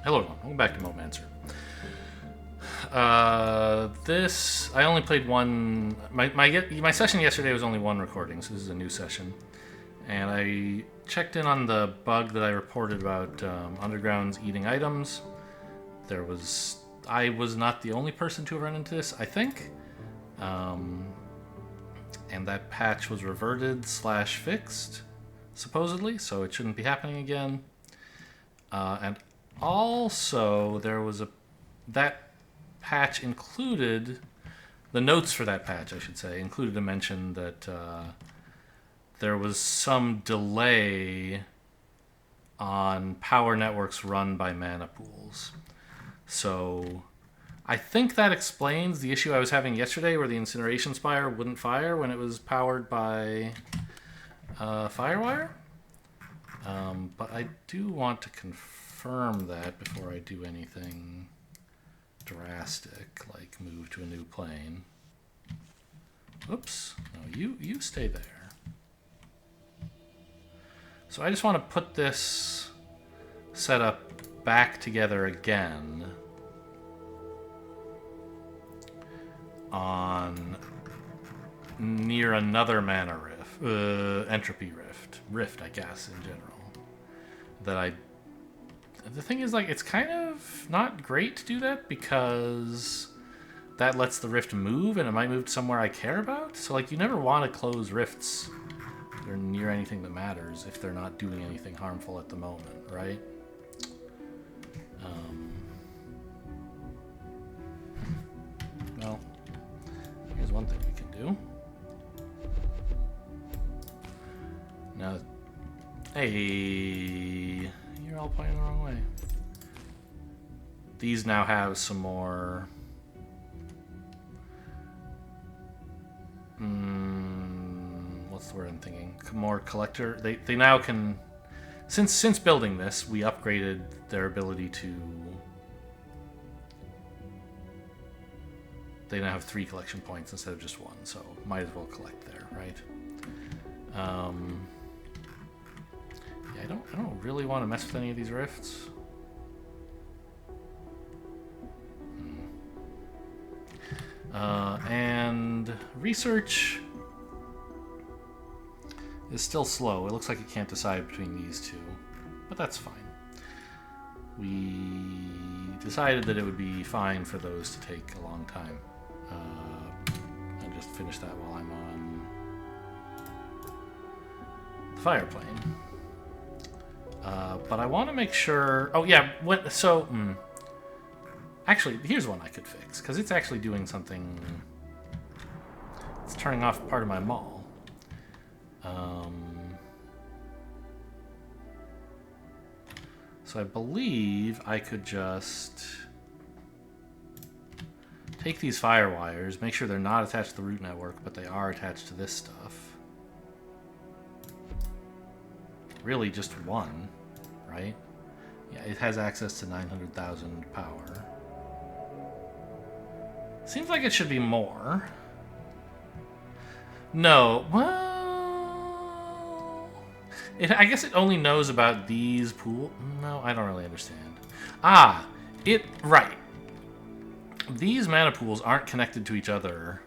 Hello everyone, welcome back to MoteMancer. I only played one. My session yesterday was only one recording, so this is a new session. And I checked in on the bug that I reported about undergrounds eating items. I was not the only person to have run into this, I think. And that patch was reverted / fixed, supposedly, so it shouldn't be happening again. And also, that patch included the notes for that patch. I should say included a mention that there was some delay on power networks run by mana pools. So I think that explains the issue I was having yesterday, where the incineration spire wouldn't fire when it was powered by Firewire. But I do want to confirm that before I do anything drastic, like move to a new plane. Oops. No, you stay there. So I just want to put this setup back together again on near another mana rift, entropy rift, I guess, in general. The thing is, like, it's kind of not great to do that because that lets the rift move, and it might move to somewhere I care about. So, like, you never want to close rifts that are near anything that matters if they're not doing anything harmful at the moment, right? Well, here's one thing we can do. Now, hey, you're all pointing the wrong way. These now have some more... what's the word I'm thinking? More collector... They now can... Since building this, we upgraded their ability to... They now have 3 collection points instead of just 1, so might as well collect there, right? Yeah, I don't really want to mess with any of these rifts. And research is still slow. It looks like it can't decide between these two, but that's fine. We decided that it would be fine for those to take a long time. And just finish that while I'm on the fire plane. But I want to make sure... Oh, yeah. Actually, here's one I could fix, because it's actually doing something... It's turning off part of my mall. So I believe I could just take these fire wires, make sure they're not attached to the root network, but they are attached to this stuff. Really just one, right? Yeah, it has access to 900,000 power. Seems like it should be more. No, well... I guess it only knows about these pool... No, I don't really understand. Right. These mana pools aren't connected to each other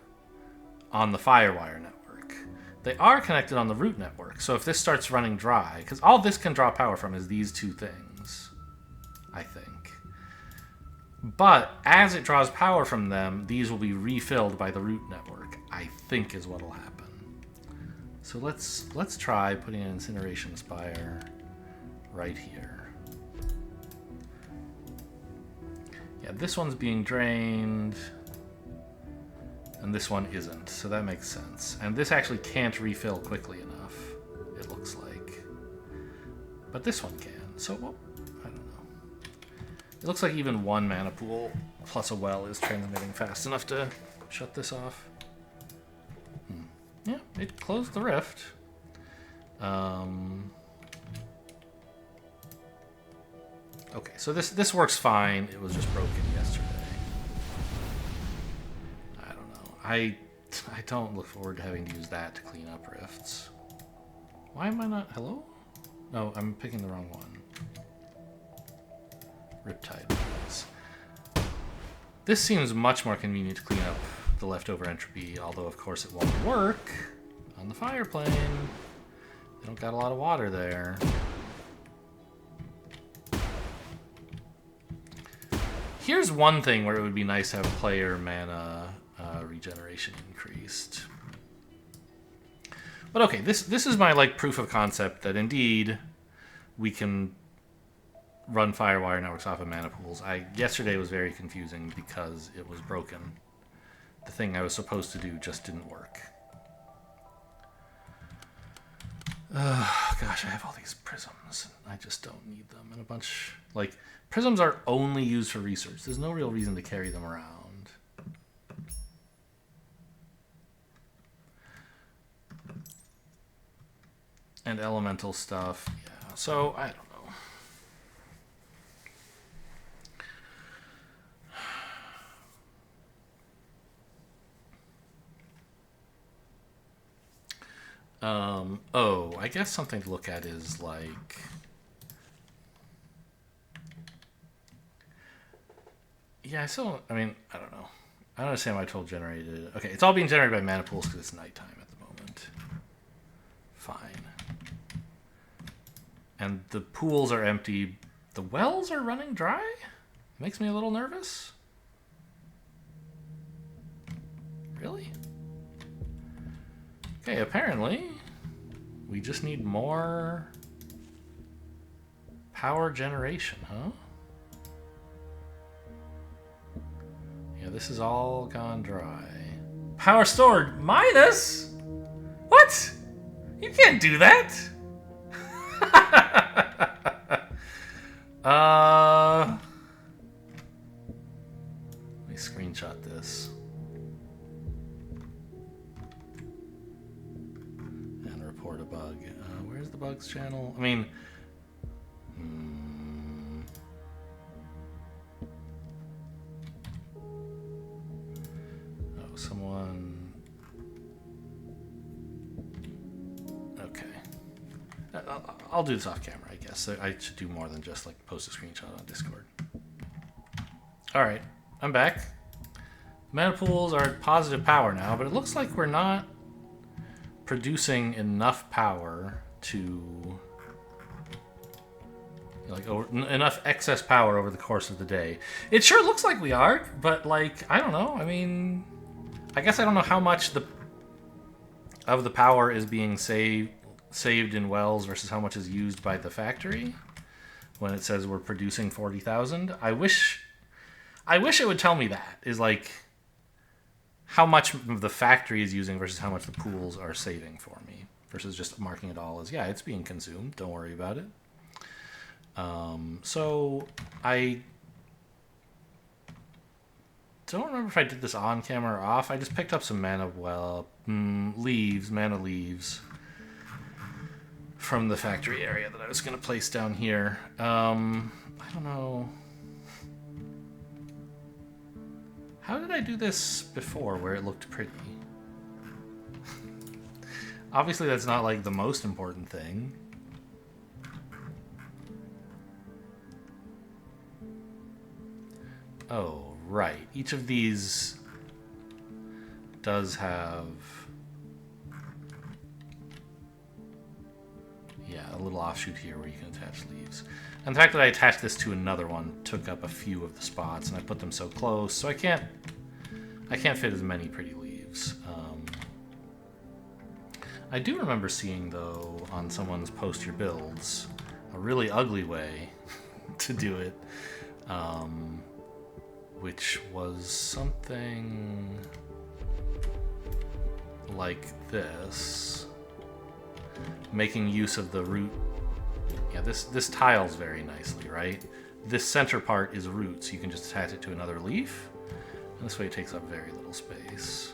on the Firewire network. They are connected on the root network, so if this starts running dry... Because all this can draw power from is these two things, I think. But as it draws power from them, these will be refilled by the root network, I think is what will happen. So let's try putting an incineration spire right here. Yeah, this one's being drained, and this one isn't, so that makes sense. And this actually can't refill quickly enough, it looks like. But this one can, so well, I don't know. It looks like even one mana pool plus a well is transmitting fast enough to shut this off. Yeah, it closed the rift. Okay, so this works fine. It was just broken yesterday. I don't know. I don't look forward to having to use that to clean up rifts. Why am I not... Hello? No, I'm picking the wrong one. Riptide Breeze. This seems much more convenient to clean up the leftover entropy, although of course it won't work on the fire plane. They don't got a lot of water there. Here's one thing where it would be nice to have player mana regeneration increased. But okay, this is my like proof of concept that indeed we can run Firewire networks off of mana pools. Yesterday was very confusing because it was broken. The thing I was supposed to do just didn't work. Gosh, I have all these prisms. I just don't need them. And a bunch... Like, prisms are only used for research. There's no real reason to carry them around. And elemental stuff. Yeah, so, I don't know. Oh, I guess something to look at is like... Yeah, I mean, I don't know. I don't understand why I told generated it. Okay, it's all being generated by mana pools because it's nighttime at the moment. Fine. And the pools are empty. The wells are running dry? Makes me a little nervous. Really? Okay, apparently we just need more power generation, huh? Yeah, this is all gone dry. Power stored minus? What? You can't do that. Let me screenshot this. And report a bug. Where's the bugs channel? I mean... Oh, someone... Okay. I'll do this off camera, I guess. I should do more than just like post a screenshot on Discord. Alright, I'm back. Mana pools are at positive power now, but it looks like we're not producing enough power to... Like enough excess power over the course of the day. It sure looks like we are, but like, I don't know. I mean, I guess I don't know how much of the power is being saved in wells versus how much is used by the factory when it says we're producing 40,000. I wish it would tell me that, is like how much of the factory is using versus how much the pools are saving for me, versus just marking it all as, yeah, it's being consumed, don't worry about it. So I don't remember if I did this on camera or off. I just picked up some mana leaves from the factory area that I was going to place down here. I don't know. How did I do this before where it looked pretty? Obviously that's not like the most important thing. Oh, right. Each of these does have... Yeah, a little offshoot here where you can attach leaves. And the fact that I attached this to another one took up a few of the spots, and I put them so close, so I can't fit as many pretty leaves. I do remember seeing, though, on someone's post your builds, a really ugly way to do it. Which was something like this, making use of the root. Yeah, this tiles very nicely, right? This center part is root, so you can just attach it to another leaf, and this way it takes up very little space.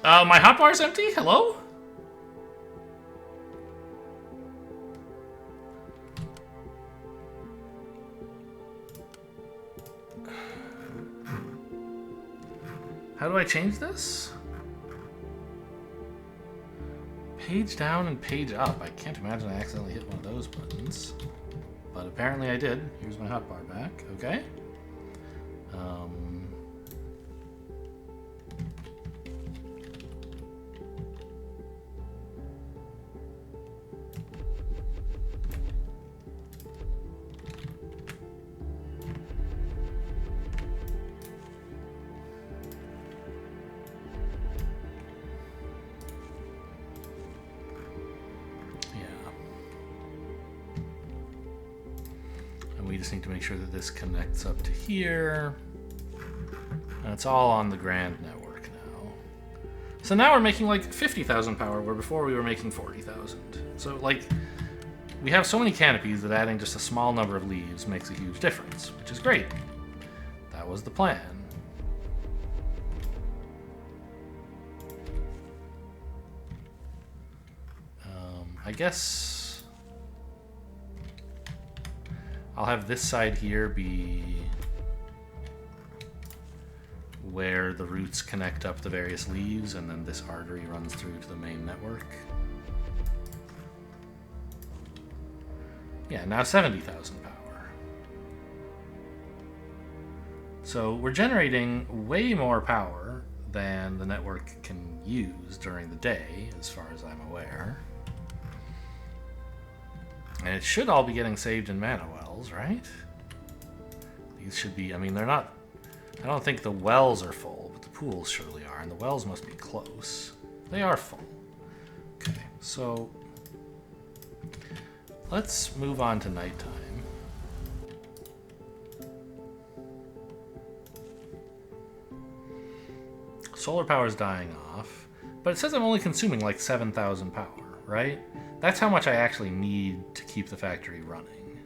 My hotbar's empty? Hello? How do I change this? Page down and page up. I can't imagine I accidentally hit one of those buttons. But apparently I did. Here's my hotbar back. Okay. We just need to make sure that this connects up to here. And it's all on the grand network now. So now we're making like 50,000 power, where before we were making 40,000. So like, we have so many canopies that adding just a small number of leaves makes a huge difference, which is great. That was the plan. I guess I'll have this side here be where the roots connect up the various leaves, and then this artery runs through to the main network. Yeah, now 70,000 power. So we're generating way more power than the network can use during the day, as far as I'm aware. And it should all be getting saved in mana wells, right? These should be, I mean, they're not, I don't think the wells are full, but the pools surely are, and the wells must be close. They are full. Okay, so let's move on to nighttime. Solar power is dying off, but it says I'm only consuming like 7,000 power, right? That's how much I actually need to keep the factory running.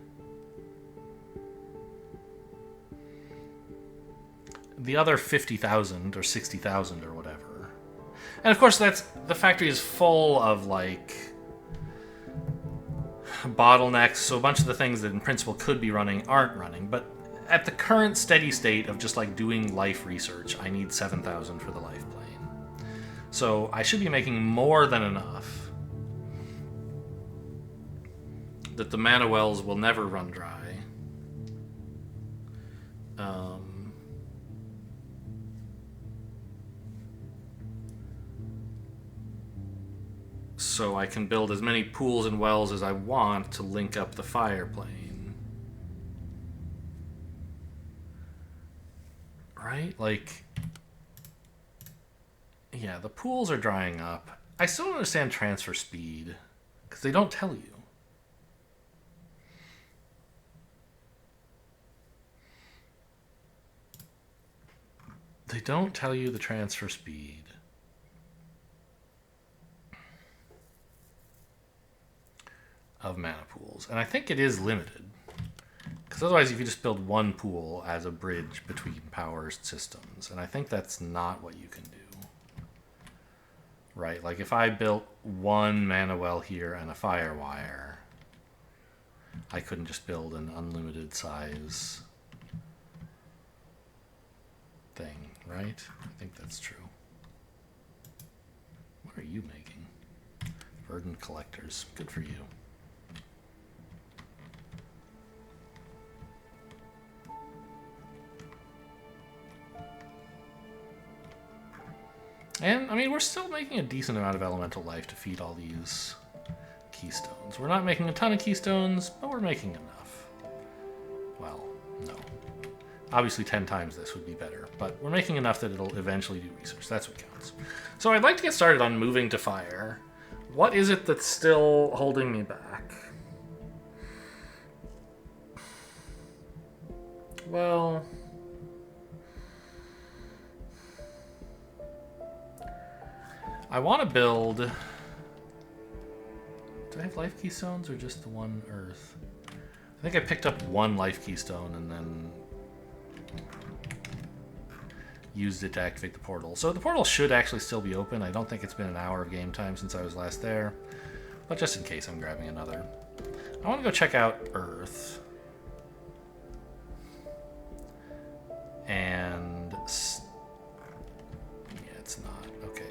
The other 50,000 or 60,000 or whatever. And of course that's, the factory is full of like bottlenecks, so a bunch of the things that in principle could be running aren't running, but at the current steady state of just like doing life research, I need 7,000 for the life plane. So I should be making more than enough that the mana wells will never run dry. So I can build as many pools and wells as I want to link up the fire plane. Right? Like, yeah, the pools are drying up. I still don't understand transfer speed, because they don't tell you. They don't tell you the transfer speed of mana pools. And I think it is limited. Because otherwise you could just build one pool as a bridge between power systems. And I think that's not what you can do. Right? Like if I built one mana well here and a fire wire, I couldn't just build an unlimited size thing. Right? I think that's true. What are you making? Verdant collectors. Good for you. And, I mean, we're still making a decent amount of elemental life to feed all these keystones. We're not making a ton of keystones, but we're making enough. Well, no. Obviously 10 times this would be better, but we're making enough that it'll eventually do research. That's what counts. So I'd like to get started on moving to fire. What is it that's still holding me back? Well, I want to build... Do I have life keystones or just the one earth? I think I picked up one life keystone and then used it to activate the portal. So the portal should actually still be open. I don't think it's been an hour of game time since I was last there. But just in case, I'm grabbing another. I want to go check out Earth. And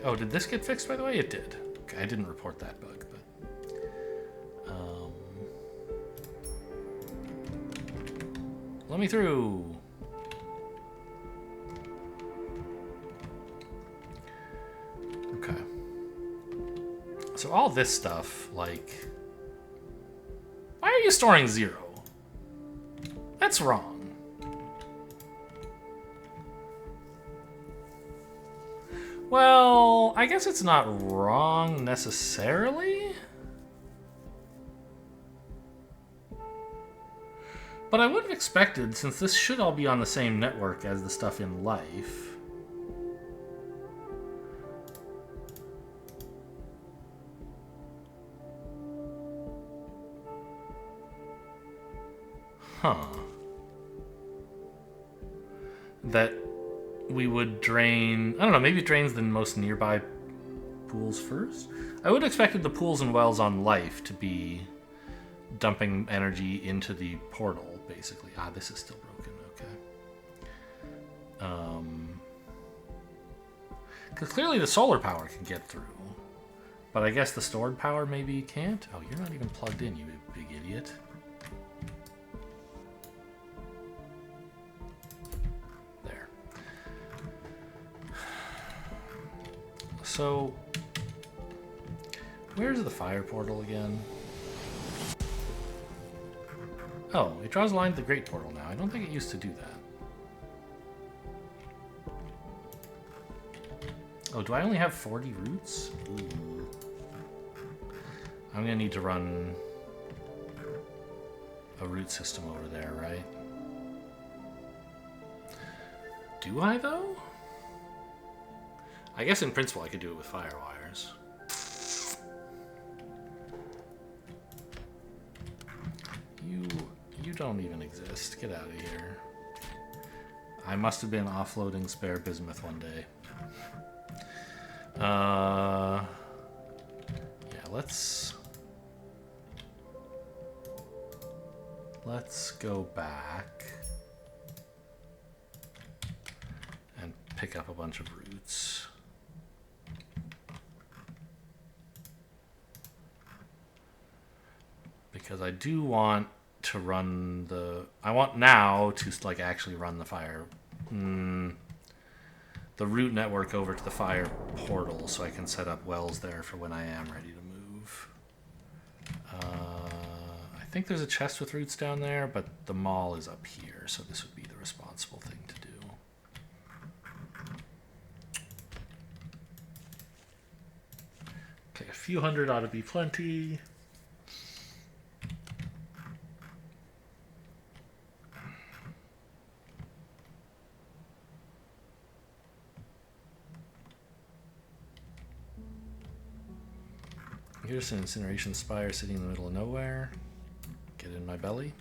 Oh, did this get fixed, by the way? It did. Okay, I didn't report that bug, but... let me through! Okay. So all this stuff, like... why are you storing 0? That's wrong. Well, I guess it's not wrong necessarily. But I would have expected, since this should all be on the same network as the stuff in life. Huh. That we would drain... I don't know, maybe it drains the most nearby pools first? I would have expected the pools and wells on life to be dumping energy into the portal, basically. Ah, this is still broken, okay. Because clearly the solar power can get through. But I guess the stored power maybe can't? Oh, you're not even plugged in, you big idiot. So, where's the fire portal again? Oh, it draws a line to the great portal now. I don't think it used to do that. Oh, do I only have 40 roots? Ooh. I'm gonna need to run a root system over there, right? Do I, though? I guess in principle I could do it with fire wires. You don't even exist. Get out of here. I must have been offloading spare bismuth one day. Yeah, let's go back and pick up a bunch of roots. Because I do want to run the... I want now to like actually run the fire... the root network over to the fire portal so I can set up wells there for when I am ready to move. I think there's a chest with roots down there, but the mall is up here, so this would be the responsible thing to do. Okay, a few hundred ought to be plenty. Here's an incineration spire sitting in the middle of nowhere. Get in my belly.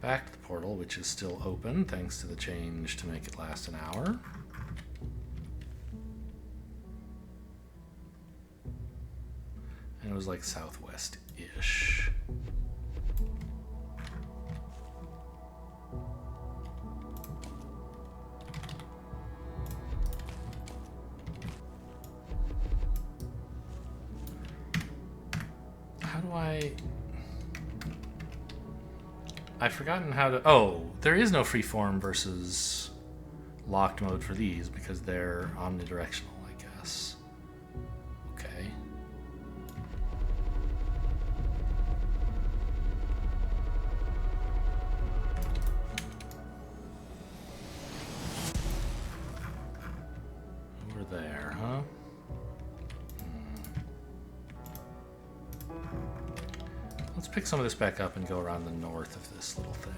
Back to the portal, which is still open thanks to the change to make it last an hour. And it was like southwest-ish. I've forgotten how to... Oh, there is no freeform versus locked mode for these because they're omnidirectional, I guess. Okay. Over there, huh? Let's pick some of this back up and go around the north of this little thing.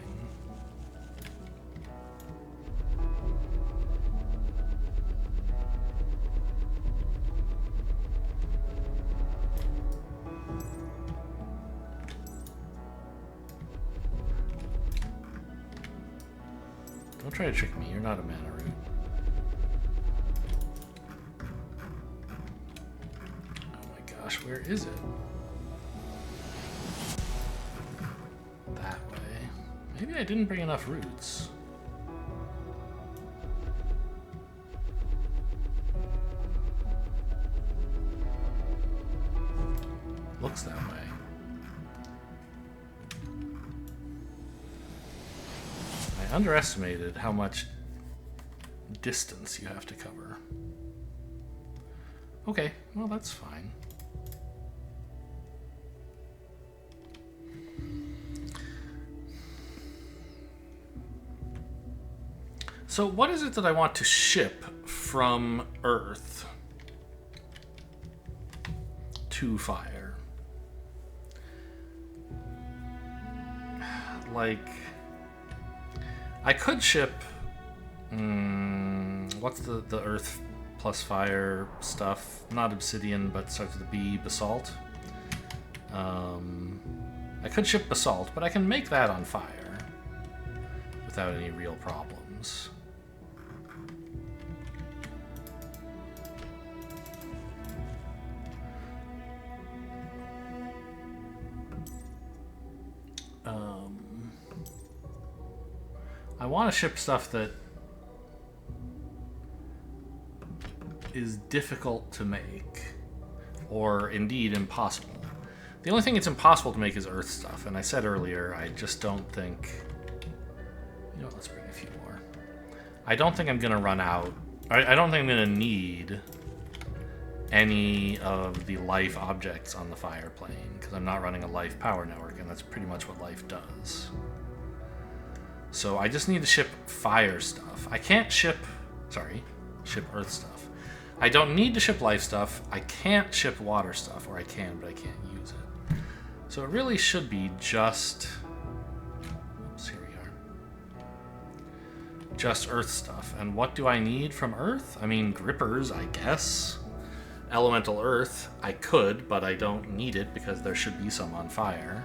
Don't try to trick me, you're not a mana root. Oh my gosh, where is it? That way. Maybe I didn't bring enough roots. underestimated how much distance you have to cover. Okay, well that's fine. So what is it that I want to ship from Earth to Fire? Like, I could ship, what's the Earth plus Fire stuff? Not Obsidian, but starts with a B, Basalt. I could ship Basalt, but I can make that on fire without any real problems. I want to ship stuff that is difficult to make, or indeed impossible. The only thing it's impossible to make is Earth stuff, and I said earlier, I just don't think... You know what, let's bring a few more. I don't think I'm going to run out. I don't think I'm going to need any of the life objects on the Fire plane, because I'm not running a life power network, and that's pretty much what life does. So I just need to ship fire stuff. I can't ship Earth stuff. I don't need to ship life stuff. I can't ship water stuff, or I can, but I can't use it. So it really should be just... Oops, here we are. Just Earth stuff. And what do I need from Earth? I mean, grippers, I guess. Elemental Earth, I could, but I don't need it because there should be some on fire.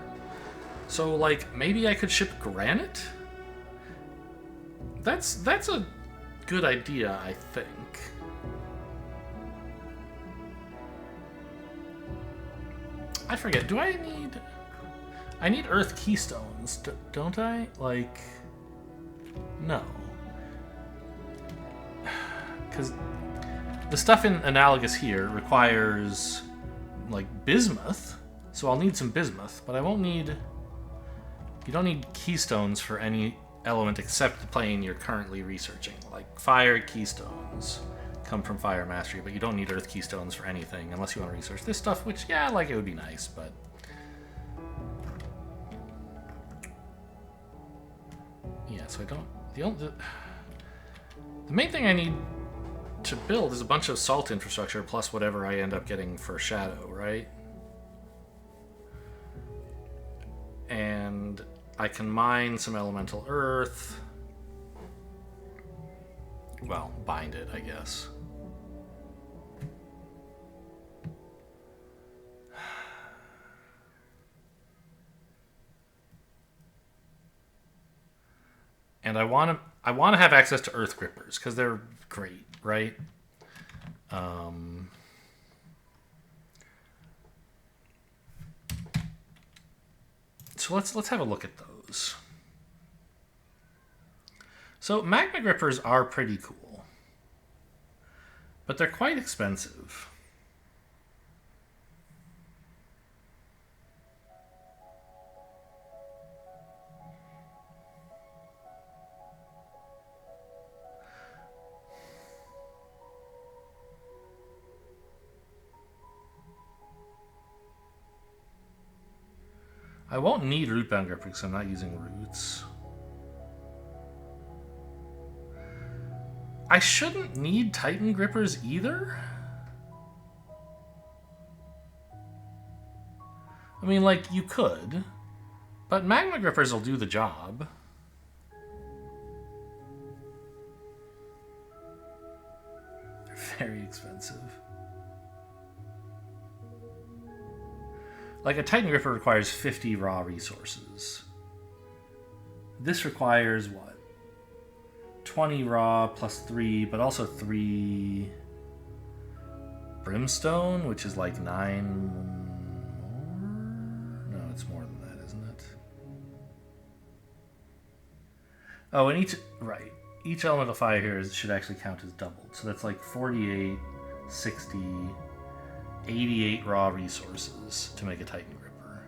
So, like, maybe I could ship granite? That's a good idea, I think. I forget, do I need... I need Earth keystones, don't I? Like... No. Because the stuff in Analogous here requires, like, bismuth, so I'll need some bismuth, but I won't need... You don't need keystones for any element except the plane you're currently researching. Like, fire keystones come from Fire Mastery, but you don't need Earth keystones for anything unless you want to research this stuff, which, yeah, like, it would be nice, but... Yeah, so I don't... The main thing I need to build is a bunch of salt infrastructure plus whatever I end up getting for Shadow, right? And I can mine some elemental earth. Well, bind it, I guess. And I want to have access to earth grippers because they're great, right? So let's have a look at those. So magma grippers are pretty cool, but they're quite expensive. I won't need rootbound gripper because I'm not using roots. I shouldn't need Titan grippers either. I mean, like, you could, but magma grippers will do the job. They're very expensive. Like, a Titan gripper requires 50 raw resources. This requires, what? 20 raw plus 3, but also 3 brimstone, which is like 9 more? No, it's more than that, isn't it? Oh, and each element of fire here should actually count as doubled. So that's like 48, 60... 88 raw resources to make a Titan gripper.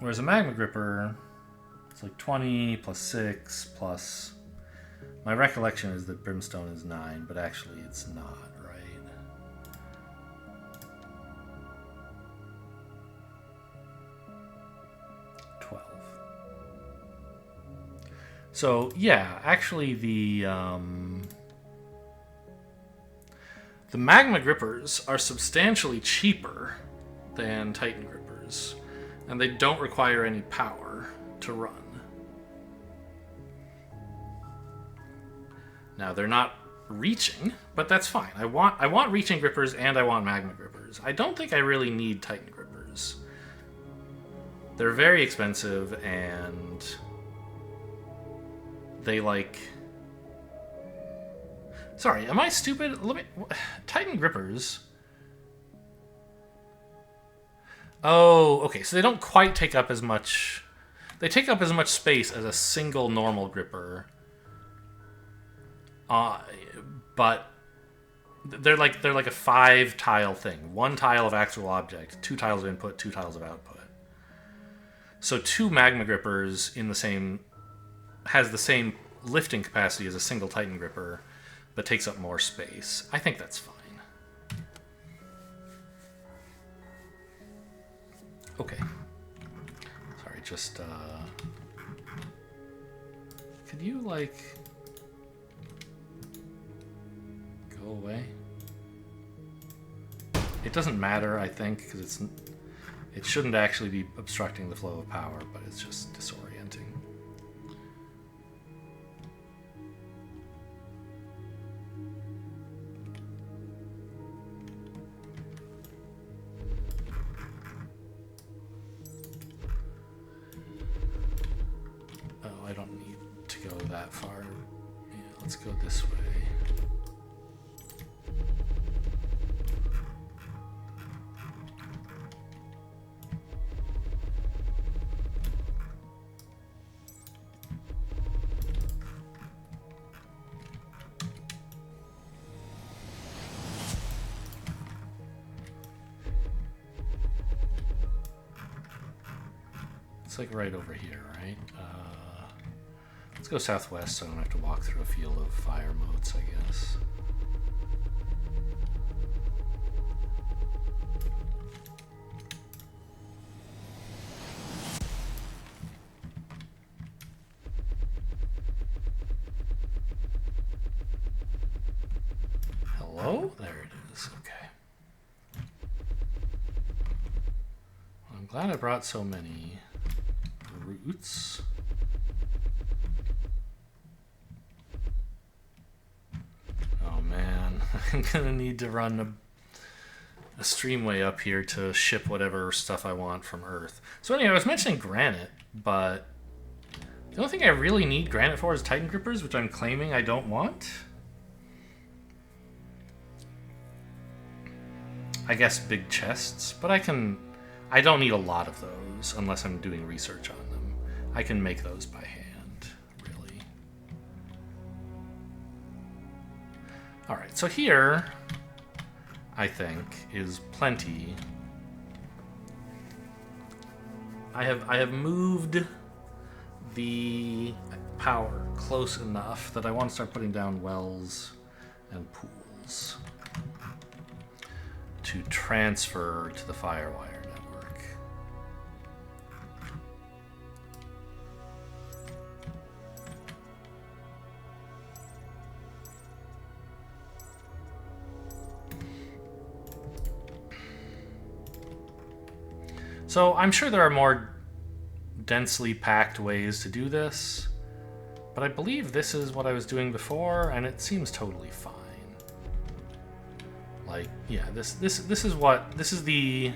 Whereas a magma gripper, it's like 20 plus 6 plus... My recollection is that brimstone is 9, but actually it's not, right? So, yeah, actually the magma grippers are substantially cheaper than Titan grippers, and they don't require any power to run. Now, they're not reaching, but that's fine. I want reaching grippers and I want magma grippers. I don't think I really need Titan grippers. They're very expensive and they like... Sorry, am I stupid? Titan grippers... Oh, okay, so they don't quite take up as much... They take up as much space as a single normal gripper. But they're like a 5-tile thing. 1 tile of actual object, 2 tiles of input, 2 tiles of output. So 2 magma grippers in the same... has the same lifting capacity as a single Titan gripper, but takes up more space. I think that's fine. Okay. Sorry, just, could you, like... go away? It doesn't matter, I think, because it shouldn't actually be obstructing the flow of power, but it's just disorienting. Oh, I don't need to go that far. Yeah, let's go this way. It's like right over here, right? Let's go southwest so I don't have to walk through a field of fire motes, I guess. Hello? There it is. Okay. Well, I'm glad I brought so many roots. Oh man, I'm gonna need to run a streamway up here to ship whatever stuff I want from Earth. So anyway, I was mentioning granite, but the only thing I really need granite for is Titan grippers, which I'm claiming I don't want. I guess big chests, but I don't need a lot of those unless I'm doing research on them. I can make those by hand, really. All right, so here, I think, is plenty. I have moved the power close enough that I want to start putting down wells and pools to transfer to the Firewire network. So I'm sure there are more densely packed ways to do this, but I believe this is what I was doing before, and it seems totally fine. Like, yeah, this is the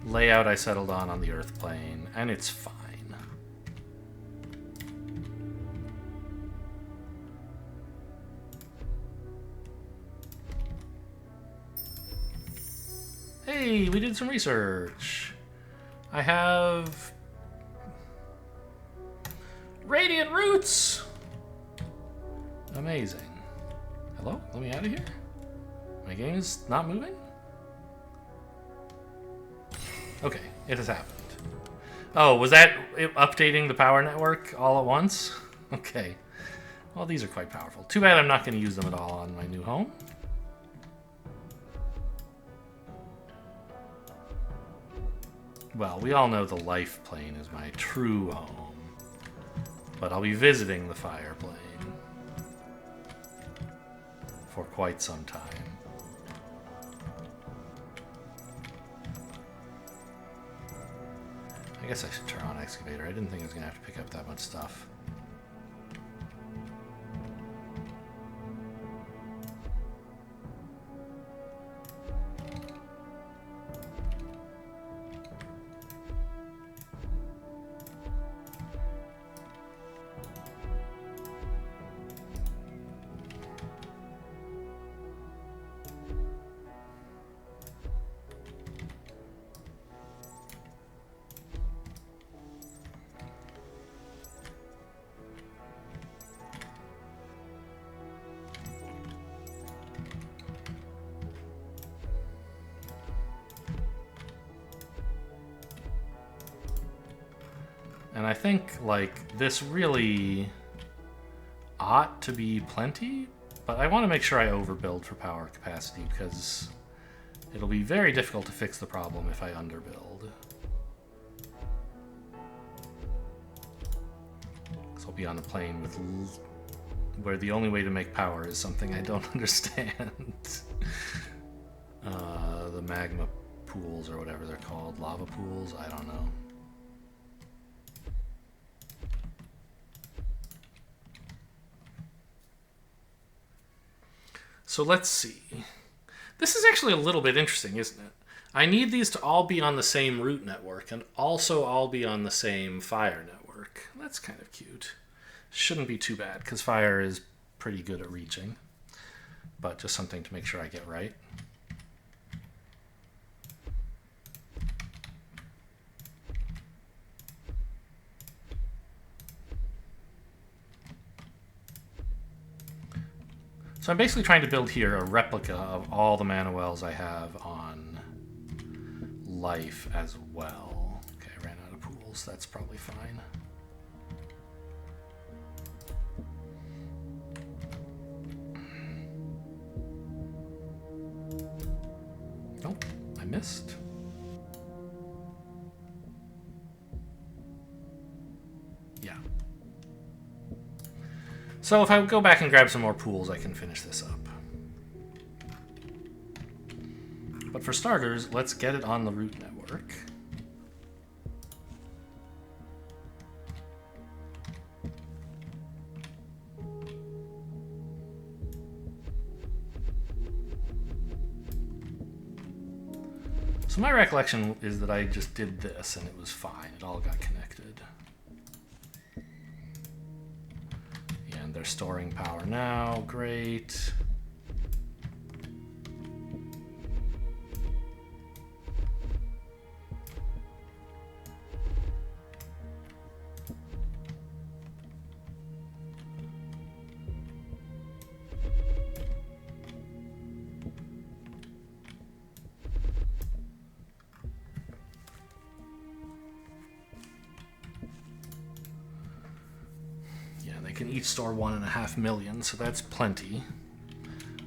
layout I settled on the Earth plane, and it's fine. Hey, we did some research. I have radiant roots. Amazing. Hello? Let me out of here. My game is not moving? Okay, it has happened. Oh, was that updating the power network all at once? Okay. Well, these are quite powerful. Too bad I'm not going to use them at all on my new home. Well, we all know the life plane is my true home. But I'll be visiting the fire plane for quite some time. I guess I should turn on excavator. I didn't think I was going to have to pick up that much stuff. And I think, like, this really ought to be plenty, but I want to make sure I overbuild for power capacity because it'll be very difficult to fix the problem if I underbuild. So I'll be on a plane with where the only way to make power is something I don't understand. The magma pools or whatever they're called, lava pools, I don't know. So let's see. This is actually a little bit interesting, isn't it? I need these to all be on the same root network and also all be on the same fire network. That's kind of cute. Shouldn't be too bad because fire is pretty good at reaching. But just something to make sure I get right. So I'm basically trying to build here a replica of all the mana wells I have on life as well. Okay, I ran out of pools. That's probably fine. Nope, I missed. Yeah. So if I go back and grab some more pools, I can finish this up. But for starters, let's get it on the root network. So my recollection is that I just did this and it was fine. It all got connected. And they're storing power now. Great. Can each store 1.5 million, so that's plenty.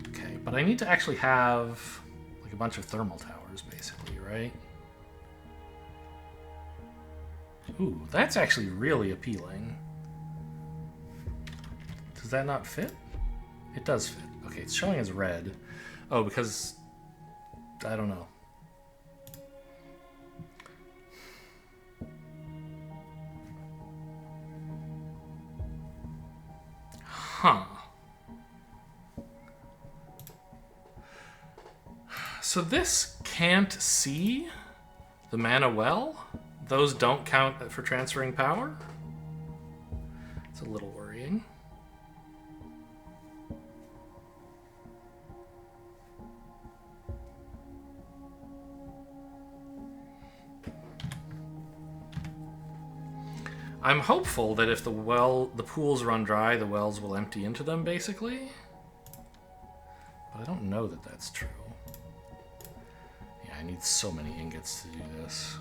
Okay, but I need to actually have like a bunch of thermal towers, basically, right? Ooh, that's actually really appealing. Does that not fit? It does fit. Okay, it's showing as red. Oh, because I don't know. Huh. So this can't see the mana well? Those don't count for transferring power? It's a little worrying. I'm hopeful that if the pools run dry, the wells will empty into them, basically. But I don't know that that's true. Yeah, I need so many ingots to do this.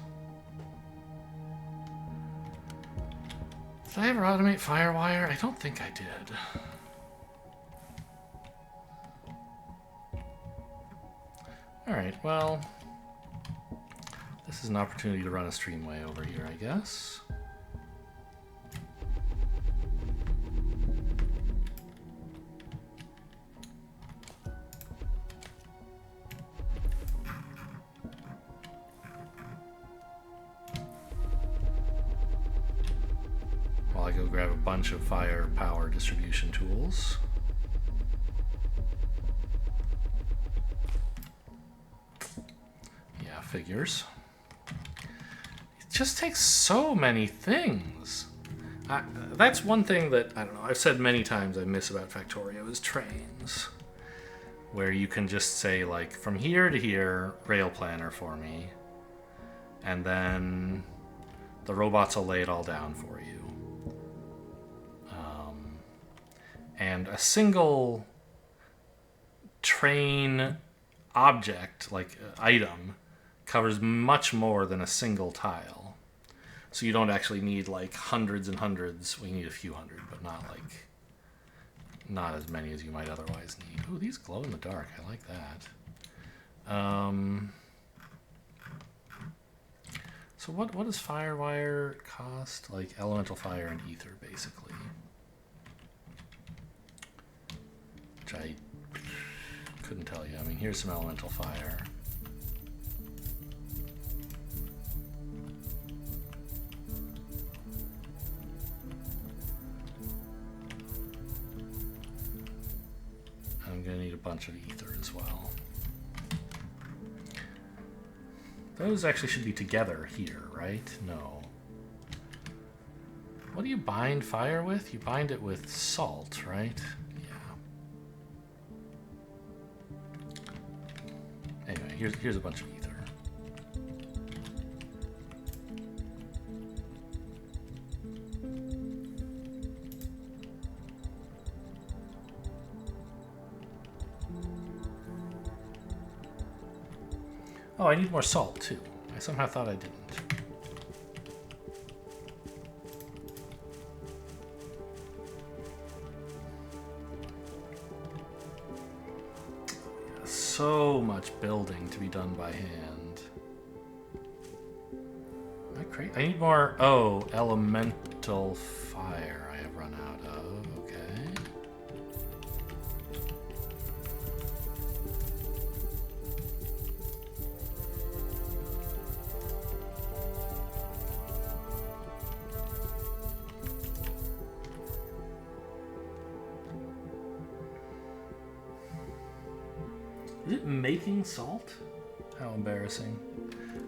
Did I ever automate Firewire? I don't think I did. Alright, well, this is an opportunity to run a streamway over here, I guess. While I go grab a bunch of firepower distribution tools. Figures. It just takes so many things. That's one thing that, I don't know, I've said many times I miss about Factorio is trains. Where you can just say, like, from here to here, rail planner for me. And then the robots will lay it all down for you. And a single train object, like item, covers much more than a single tile. So you don't actually need like hundreds and hundreds. Well, you need a few hundred, but not as many as you might otherwise need. Ooh, these glow in the dark. I like that. So what does Firewire cost? Like elemental fire and ether, basically. Which I couldn't tell you. I mean, here's some elemental fire. I'm going to need a bunch of ether as well. Those actually should be together here, right? No. What do you bind fire with? You bind it with salt, right? Yeah. Anyway, here's a bunch of ether. Oh, I need more salt, too. I somehow thought I didn't. So much building to be done by hand. Am I crazy? I need more... Oh, elemental fire I have run out of. Okay. Is it making salt? How embarrassing.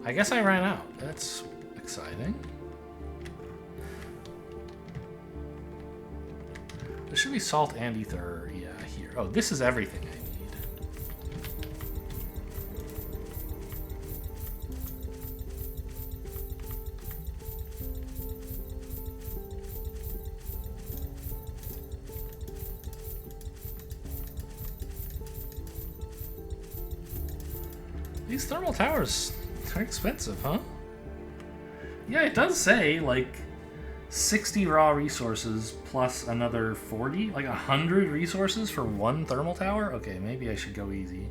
I guess I ran out. That's exciting. There should be salt and ether, yeah, here. Oh, this is everything I need. These thermal towers are expensive, huh? Yeah, it does say, like, 60 raw resources plus another 40? Like 100 resources for one thermal tower? Okay, maybe I should go easy.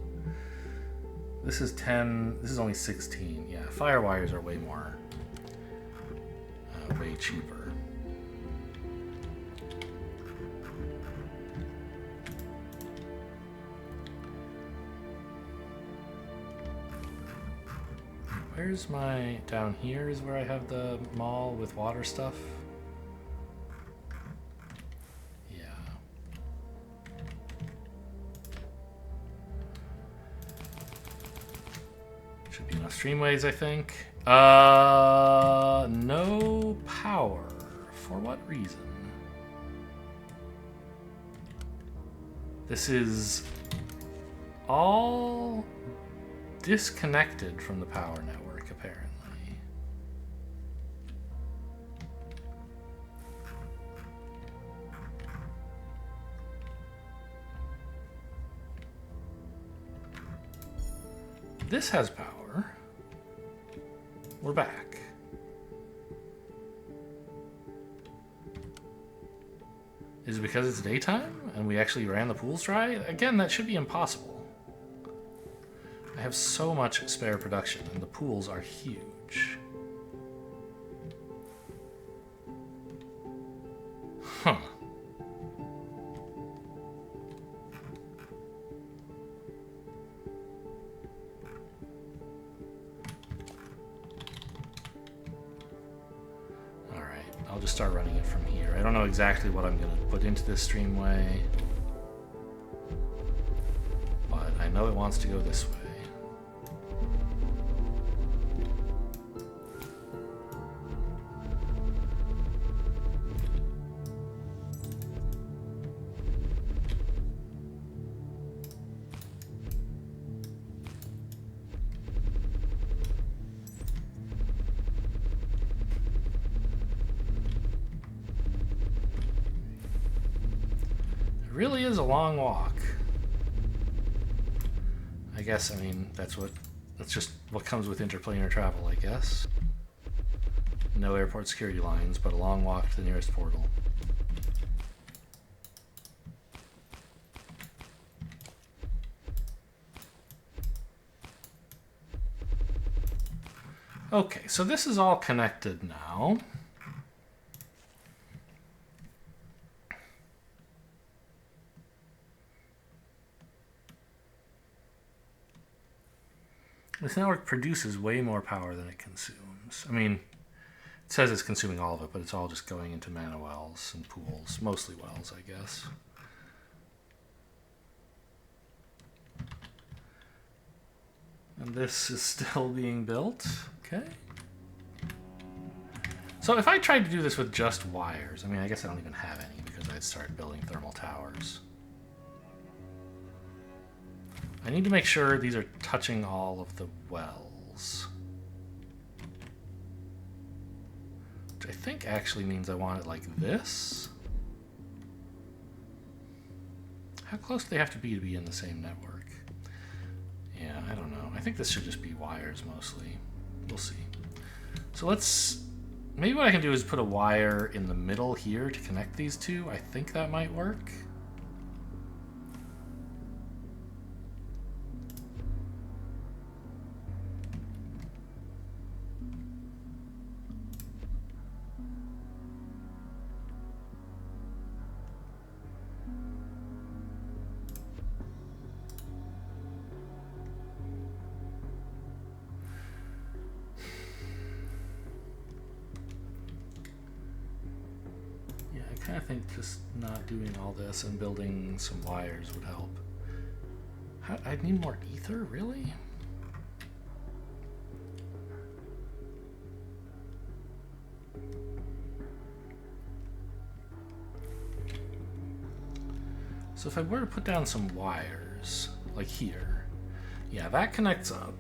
This is 10, this is only 16. Yeah, fire wires are way more, way cheaper. Where's my... Down here is where I have the mall with water stuff. Yeah. Should be enough streamways, I think. No power. For what reason? This is all disconnected from the power network, apparently. This has power. We're back. Is it because it's daytime and we actually ran the pools dry? Again, that should be impossible. I have so much spare production and the pools are huge. Huh. I'll just start running it from here. I don't know exactly what I'm going to put into this streamway, but I know it wants to go this way. Really is a long walk. I guess, I mean, that's just what comes with interplanar travel, I guess. No airport security lines, but a long walk to the nearest portal. Okay, so this is all connected now. This network produces way more power than it consumes. I mean, it says it's consuming all of it, but it's all just going into mana wells and pools. Mostly wells, I guess. And this is still being built. Okay. So if I tried to do this with just wires, I mean, I guess I don't even have any because I'd start building thermal towers. I need to make sure these are touching all of the wells. Which I think actually means I want it like this. How close do they have to be in the same network? Yeah, I don't know. I think this should just be wires mostly. We'll see. So let's... Maybe what I can do is put a wire in the middle here to connect these two. I think that might work. I think just not doing all this and building some wires would help. I'd need more ether, really? So if I were to put down some wires, like here, yeah, that connects up.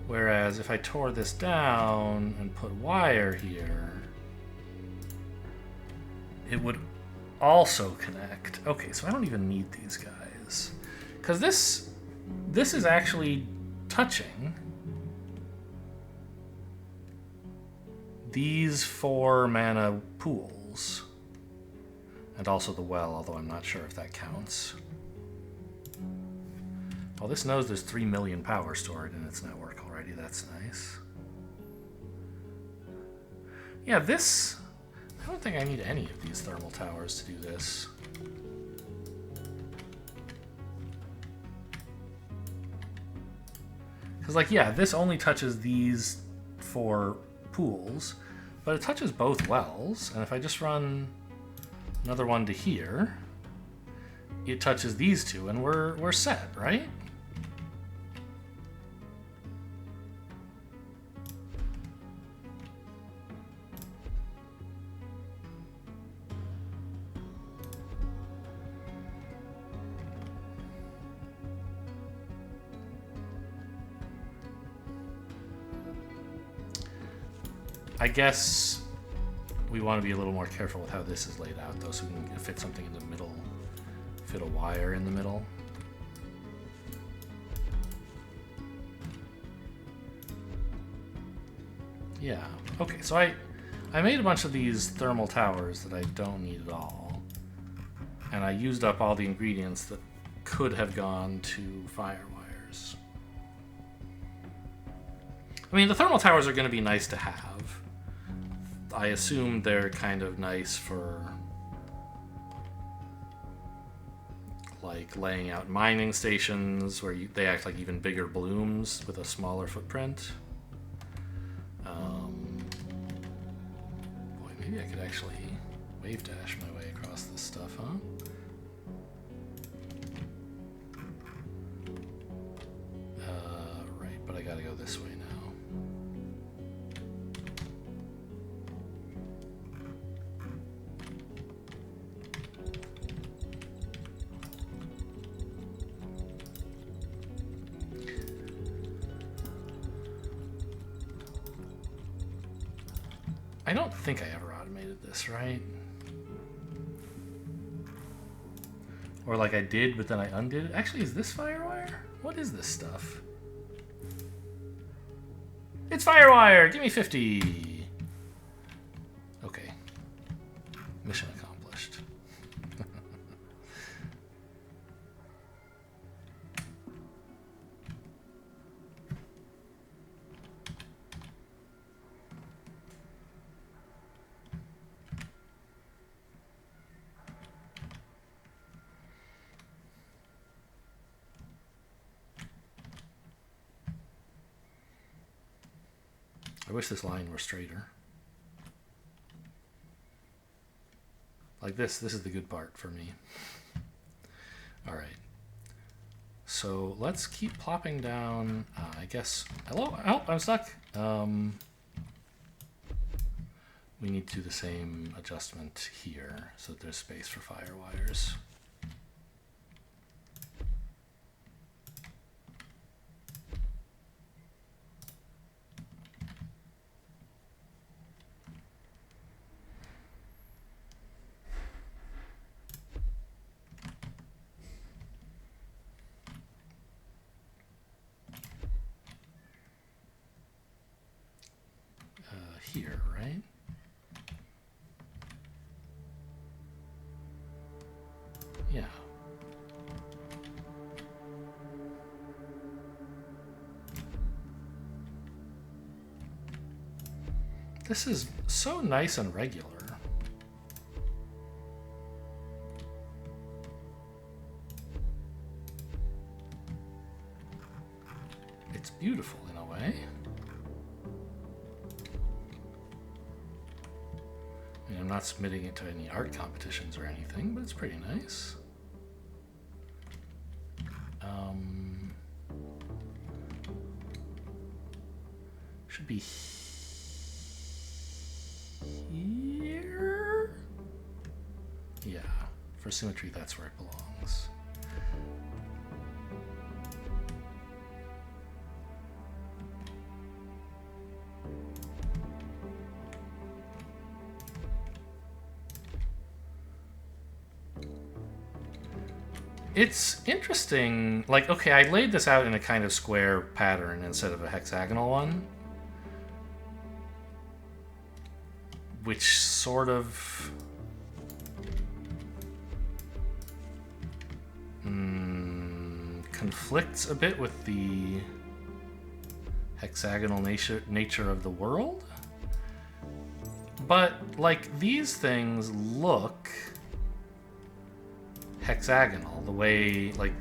Whereas if I tore this down and put wire here, it would also connect. Okay, so I don't even need these guys. Because this is actually touching these 4 mana pools. And also the well, although I'm not sure if that counts. Well, this knows there's 3 million power stored in its network already. That's nice. Yeah, this... I don't think I need any of these thermal towers to do this. Because, like, yeah, this only touches these 4 pools, but it touches both wells. And if I just run another one to here, it touches these 2, and we're set, right? I guess we want to be a little more careful with how this is laid out, though, so we can fit something in the middle, fit a wire in the middle. Yeah. Okay, so I made a bunch of these thermal towers that I don't need at all. And I used up all the ingredients that could have gone to fire wires. I mean, the thermal towers are going to be nice to have. I assume they're kind of nice for like laying out mining stations where they act like even bigger blooms with a smaller footprint. Boy, maybe I could actually wave dash my way across this stuff, huh? Right, but I gotta go this way now. I don't think I ever automated this, right? Or like I did, but then I undid it. Actually, is this Firewire? What is this stuff? It's Firewire! Give me 50! Okay. Mission accomplished. I wish this line were straighter. Like this is the good part for me. All right. So let's keep plopping down, I guess, hello, oh, I'm stuck. We need to do the same adjustment here so that there's space for fire wires. Here, right? Yeah. This is so nice and regular. It's beautiful in a way. I mean, I'm not submitting it to any art competitions or anything, but it's pretty nice. Should be here? Yeah, for symmetry, that's where it belongs. It's interesting, like, okay, I laid this out in a kind of square pattern instead of a hexagonal one. Which sort of conflicts a bit with the hexagonal nature of the world. But, like, these things look hexagonal, the way, like,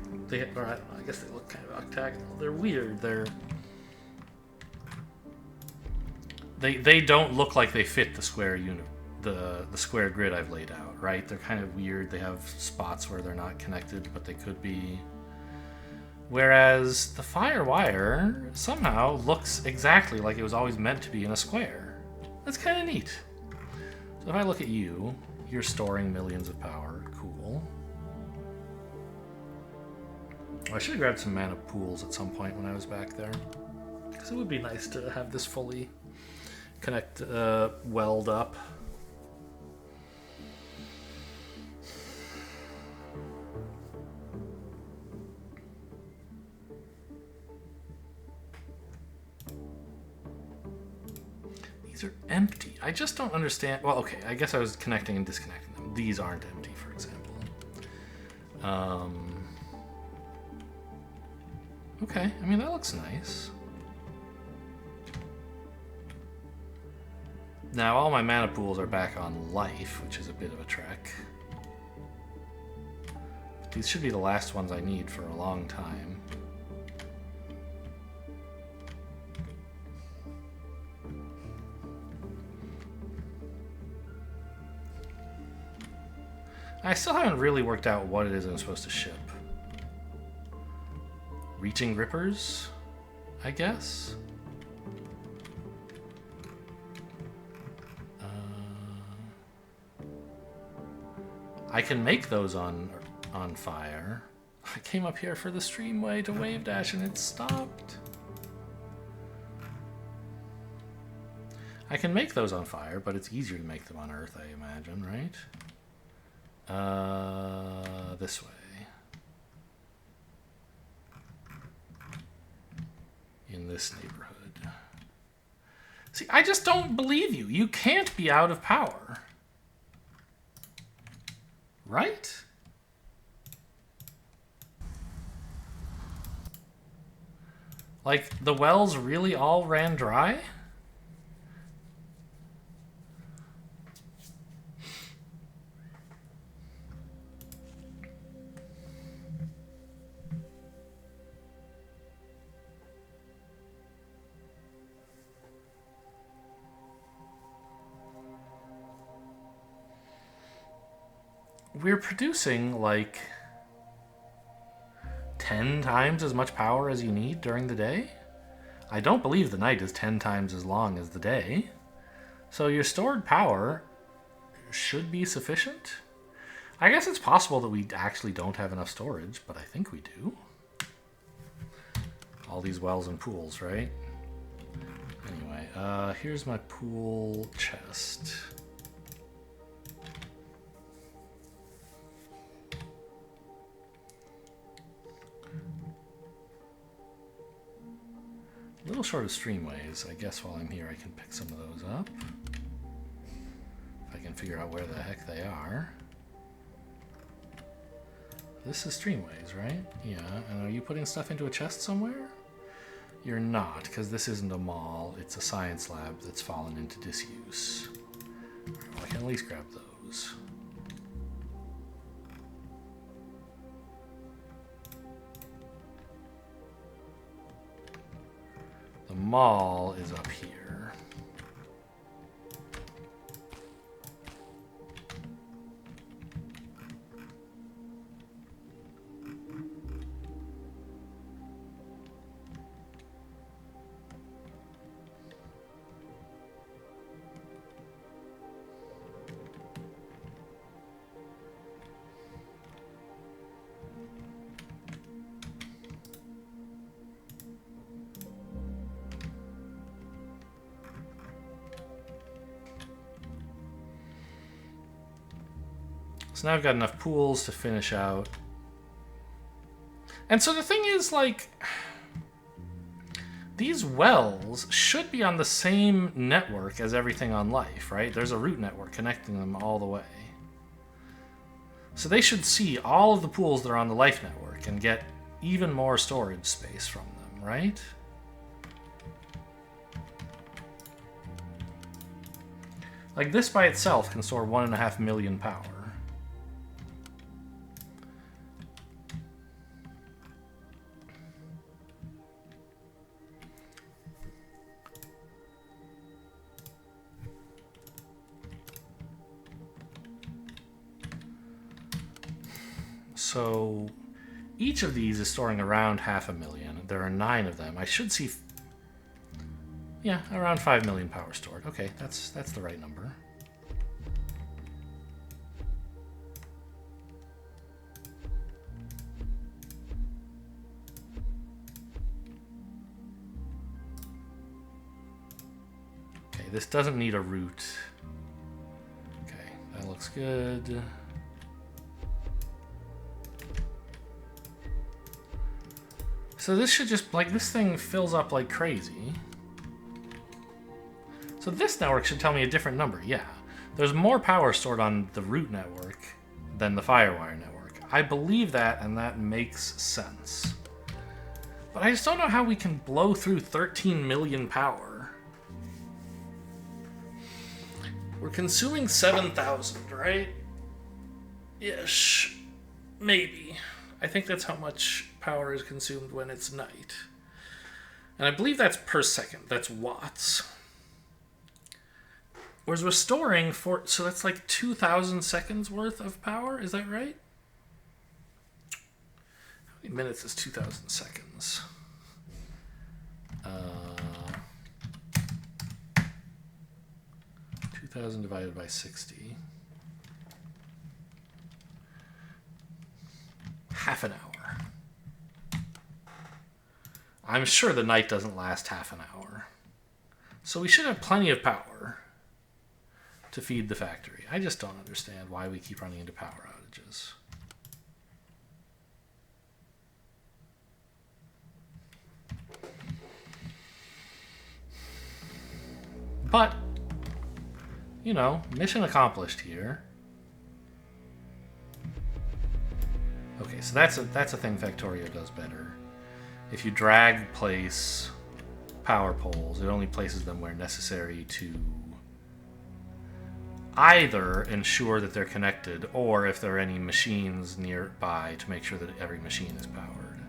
or I don't know, I guess they look kind of octagonal. They're weird. They don't look like they fit the square unit, the square grid I've laid out, right? They're kind of weird. They have spots where they're not connected, but they could be. Whereas the Firewire somehow looks exactly like it was always meant to be in a square. That's kind of neat. So if I look at you, you're storing millions of power. Cool. I should have grabbed some mana pools at some point when I was back there, because it would be nice to have this fully weld up. These are empty. I just don't understand. Well, okay, I guess I was connecting and disconnecting them. These aren't empty, for example. Okay, I mean, that looks nice. Now, all my mana pools are back on life, which is a bit of a trek. These should be the last ones I need for a long time. I still haven't really worked out what it is I'm supposed to ship. Reaching Rippers, I guess? I can make those on fire. I came up here for the streamway to wave dash and it stopped. I can make those on fire, but it's easier to make them on Earth, I imagine, right? This way. In this neighborhood. See, I just don't believe you. You can't be out of power. Right? Like, the wells really all ran dry? We're producing, like, 10 times as much power as you need during the day? I don't believe the night is 10 times as long as the day. So your stored power should be sufficient. I guess it's possible that we actually don't have enough storage, but I think we do. All these wells and pools, right? Anyway, here's my pool chest. A little short of streamways. I guess while I'm here I can pick some of those up. If I can figure out where the heck they are. This is streamways, right? Yeah, and are you putting stuff into a chest somewhere? You're not, because this isn't a mall. It's a science lab that's fallen into disuse. Well, I can at least grab those. The mall is up here. So now I've got enough pools to finish out. And so the thing is, like, these wells should be on the same network as everything on Life, right? There's a root network connecting them all the way. So they should see all of the pools that are on the Life network and get even more storage space from them, right? Like, this by itself can store 1.5 million power. So each of these is storing around 500,000. There are 9 of them. I should see, yeah, around 5 million power stored. Okay, that's the right number. Okay, this doesn't need a root. Okay, that looks good. So this should just, like, this thing fills up like crazy. So this network should tell me a different number, yeah. There's more power stored on the root network than the Firewire network. I believe that, and that makes sense. But I just don't know how we can blow through 13 million power. We're consuming 7,000, right? Ish. Maybe. I think that's how much power is consumed when it's night. And I believe that's per second. That's watts. Whereas restoring, so that's like 2,000 seconds worth of power? Is that right? How many minutes is 2,000 seconds? 2,000 divided by 60. Half an hour. I'm sure the night doesn't last half an hour. So we should have plenty of power to feed the factory. I just don't understand why we keep running into power outages. But, you know, mission accomplished here. Okay, so that's a thing Factorio does better. If you drag place power poles, it only places them where necessary to either ensure that they're connected, or if there are any machines nearby to make sure that every machine is powered.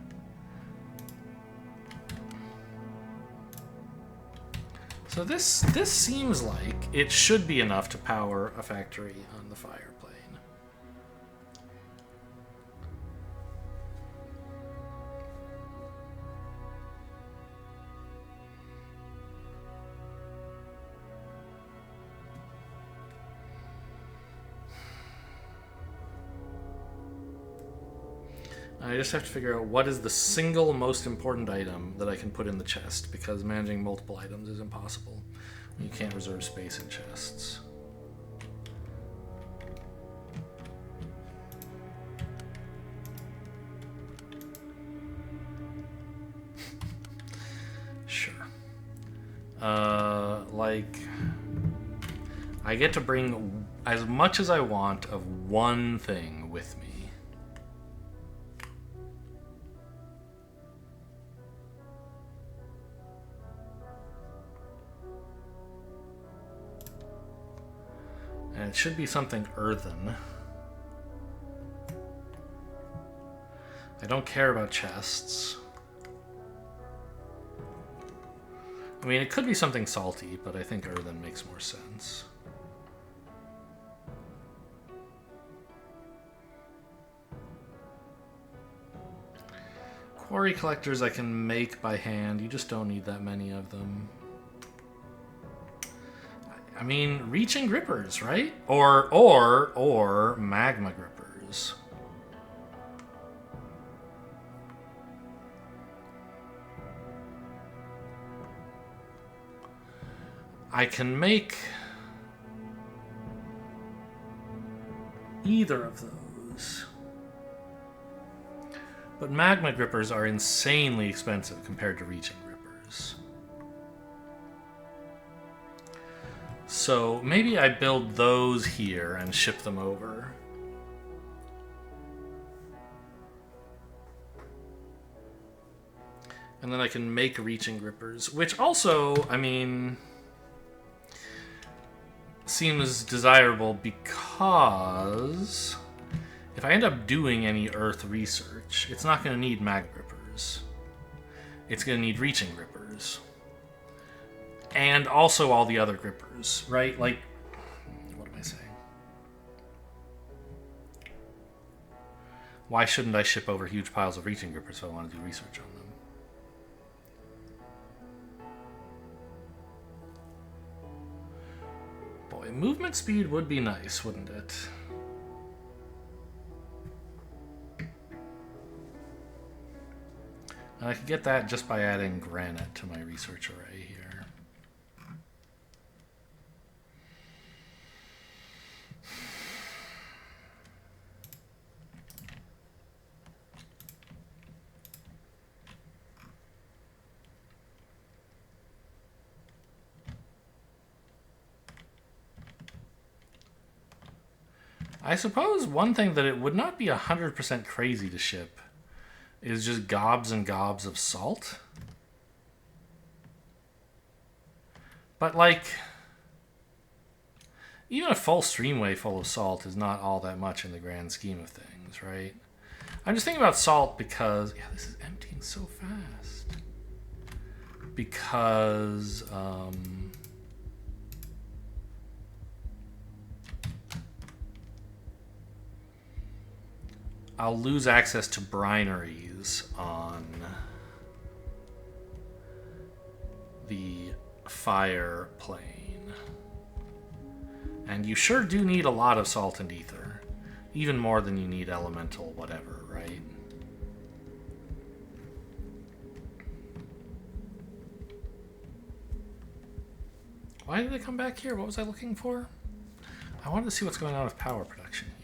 So this seems like it should be enough to power a factory on the fire plane. I just have to figure out what is the single most important item that I can put in the chest, because managing multiple items is impossible when you can't reserve space in chests. Sure. Like, I get to bring as much as I want of one thing with me. And it should be something earthen. I don't care about chests. I mean, it could be something salty, but I think earthen makes more sense. Quarry collectors I can make by hand. You just don't need that many of them. I mean, reaching grippers, right? Or magma grippers. I can make either of those. But magma grippers are insanely expensive compared to reaching grippers. So maybe I build those here and ship them over. And then I can make reaching grippers, which also, I mean, seems desirable because if I end up doing any Earth research, it's not going to need mag grippers. It's going to need reaching grippers. And also all the other grippers, right? Like, what am I saying? Why shouldn't I ship over huge piles of reaching grippers if I want to do research on them? Boy, movement speed would be nice, wouldn't it? And I could get that just by adding granite to my research array here. I suppose one thing that it would not be 100% crazy to ship is just gobs and gobs of salt. But, like, even a full streamway full of salt is not all that much in the grand scheme of things, right? I'm just thinking about salt because... Yeah, this is emptying so fast. Because... I'll lose access to brineries on the fire plane. And you sure do need a lot of salt and ether. Even more than you need elemental whatever, right? Why did I come back here? What was I looking for? I wanted to see what's going on with power production here.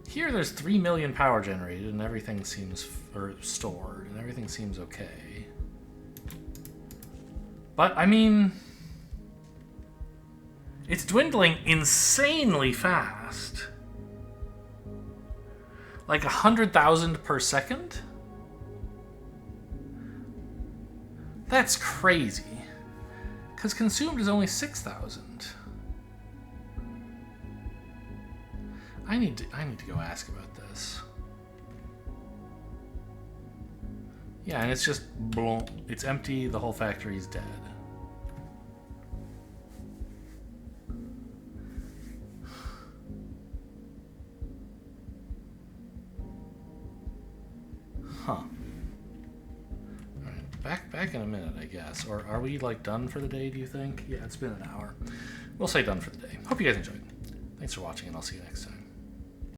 Here there's 3 million power generated and everything seems... or stored, and everything seems okay. But, I mean... it's dwindling insanely fast. Like 100,000 per second? That's crazy. Because consumed is only 6,000. I need to go ask about this. Yeah, and it's just boom. It's empty, the whole factory's dead. Huh. Alright, back in a minute, I guess. Or are we, like, done for the day, do you think? Yeah, it's been an hour. We'll say done for the day. Hope you guys enjoyed. Thanks for watching, and I'll see you next time.